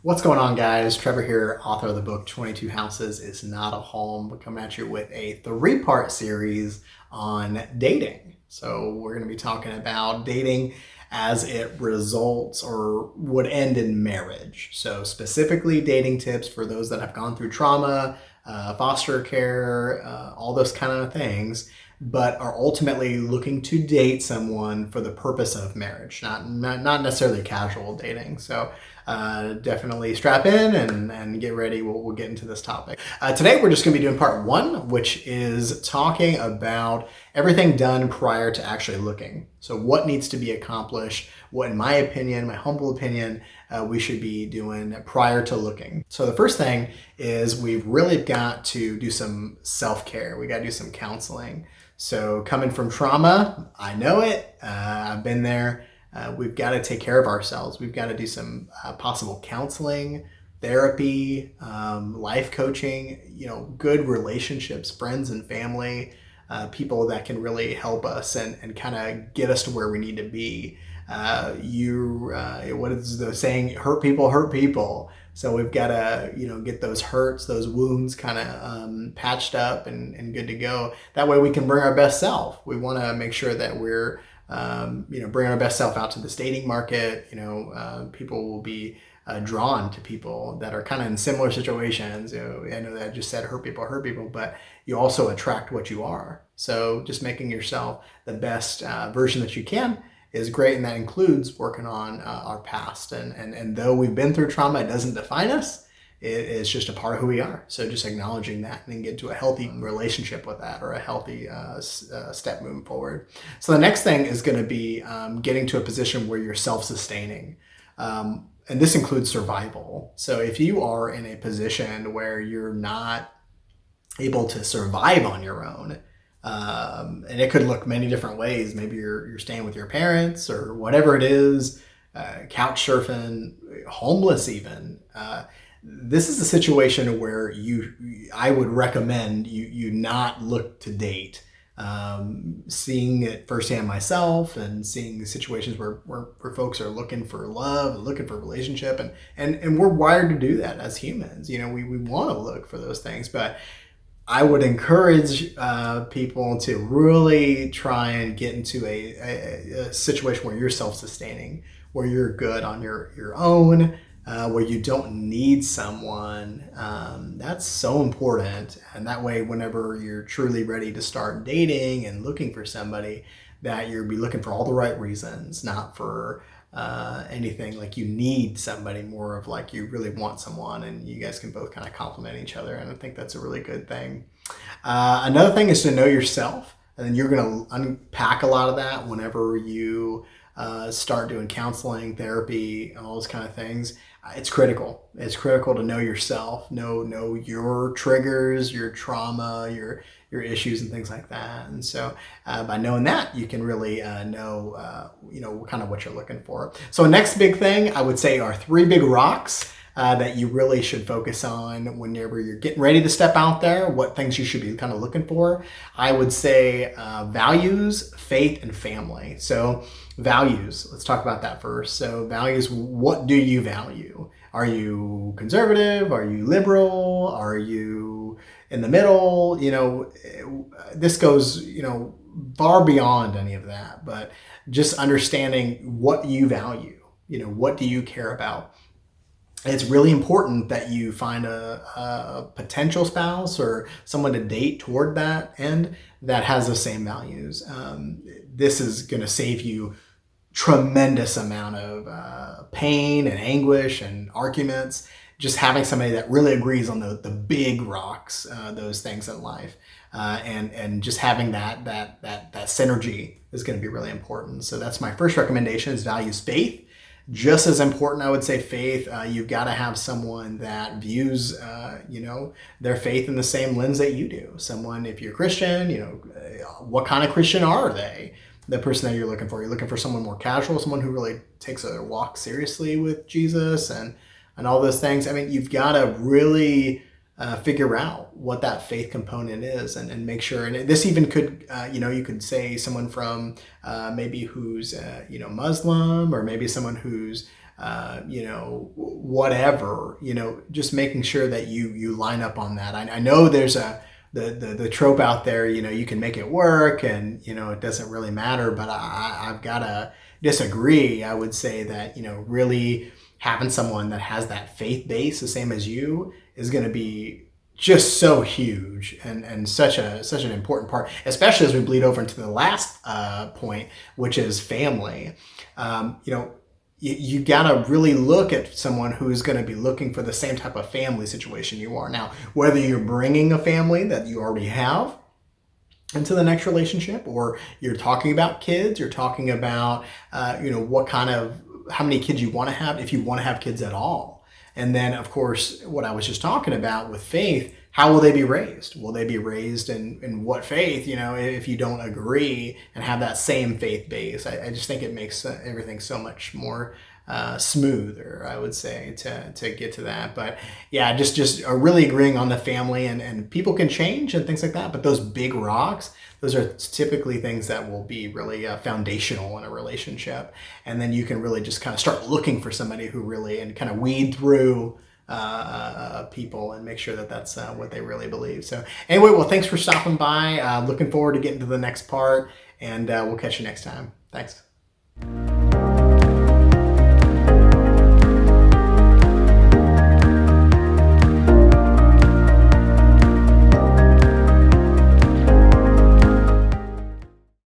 What's going on, guys? Trevor here, author of the book 22 Houses is Not a Home. We're coming at you with a three-part series on dating. So we're going to be talking about dating as it results or would end in marriage. So specifically dating tips for those that have gone through trauma, foster care, all those kind of things, but are ultimately looking to date someone for the purpose of marriage, not necessarily casual dating. So definitely strap in and get ready. We'll get into this topic. Today we're just going to be doing part one, which is talking about everything done prior to actually looking. So what needs to be accomplished, what in my opinion, my humble opinion, we should be doing prior to looking. So the first thing is we've really got to do some self-care. We got to do some counseling. So coming from trauma, I know it. I've been there. We've got to take care of ourselves. We've got to do some possible counseling, therapy, life coaching, good relationships, friends and family, people that can really help us and kind of get us to where we need to be. What is the saying? Hurt people hurt people. So we've got to, get those hurts, those wounds kind of patched up and good to go. That way we can bring our best self. We want to make sure that we're, bring our best self out to the dating market. People will be drawn to people that are kind of in similar situations. I know that I just said hurt people, but you also attract what you are. So just making yourself the best version that you can is great, and that includes working on our past. And though we've been through trauma, it doesn't define us. It is just a part of who we are. So just acknowledging that and then get to a healthy relationship with that, or a healthy step moving forward. So the next thing is going to be getting to a position where you're self-sustaining. And this includes survival. So if you are in a position where you're not able to survive on your own, and it could look many different ways. Maybe you're staying with your parents or whatever it is, couch surfing, homeless even. This is a situation where I would recommend you not look to date. Seeing it firsthand myself and seeing the situations where folks are looking for love, looking for relationship, and we're wired to do that as humans. We want to look for those things, but I would encourage people to really try and get into a situation where you're self-sustaining, where you're good on your own, where you don't need someone. That's so important. And that way, whenever you're truly ready to start dating and looking for somebody, that you'll be looking for all the right reasons, not for anything like you need somebody, more of like you really want someone and you guys can both kind of complement each other. And I think that's a really good thing. Another thing is to know yourself, and then you're going to unpack a lot of that whenever you start doing counseling, therapy, and all those kind of things. It's critical. It's critical to know yourself, know your triggers, your trauma, your issues and things like that. And so by knowing that, you can really know kind of what you're looking for. So next big thing I would say are three big rocks that you really should focus on whenever you're getting ready to step out there, what things you should be kind of looking for. I would say values, faith, and family. So values, let's talk about that first. So values, what do you value? Are you conservative? Are you liberal? Are you in the middle? This goes, far beyond any of that, but just understanding what you value, what do you care about? It's really important that you find a potential spouse or someone to date toward that end that has the same values. This is going to save you tremendous amount of pain and anguish and arguments. Just having somebody that really agrees on the big rocks, those things in life, and just having that synergy is going to be really important. So that's my first recommendation: is values, faith. Just as important, I would say, faith. You've got to have someone that views, their faith in the same lens that you do. Someone, if you're Christian, what kind of Christian are they? The person that you're looking for. You're looking for someone more casual, someone who really takes a walk seriously with Jesus and all those things. I mean, you've got to really figure out what that faith component is and make sure. And this even could, you could say someone from maybe who's, Muslim, or maybe someone who's whatever, just making sure that you line up on that. I know there's the trope out there, you can make it work and, it doesn't really matter, but I've got to disagree. I would say that, really having someone that has that faith base, the same as you, is going to be just so huge and such an important part, especially as we bleed over into the last point, which is family. You got to really look at someone who's going to be looking for the same type of family situation you are. Now, whether you're bringing a family that you already have into the next relationship, or you're talking about kids, you're talking about, how many kids you want to have, if you want to have kids at all. And then, of course, what I was just talking about with faith, how will they be raised? Will they be raised in what faith, if you don't agree and have that same faith base? I just think it makes everything so much more smoother, I would say, to get to that. But yeah, just really agreeing on the family, and people can change and things like that. But those big rocks, those are typically things that will be really foundational in a relationship. And then you can really just kind of start looking for somebody who really, and kind of weed through people and make sure that that's what they really believe. So anyway, well, thanks for stopping by. Looking forward to getting to the next part, and we'll catch you next time. Thanks.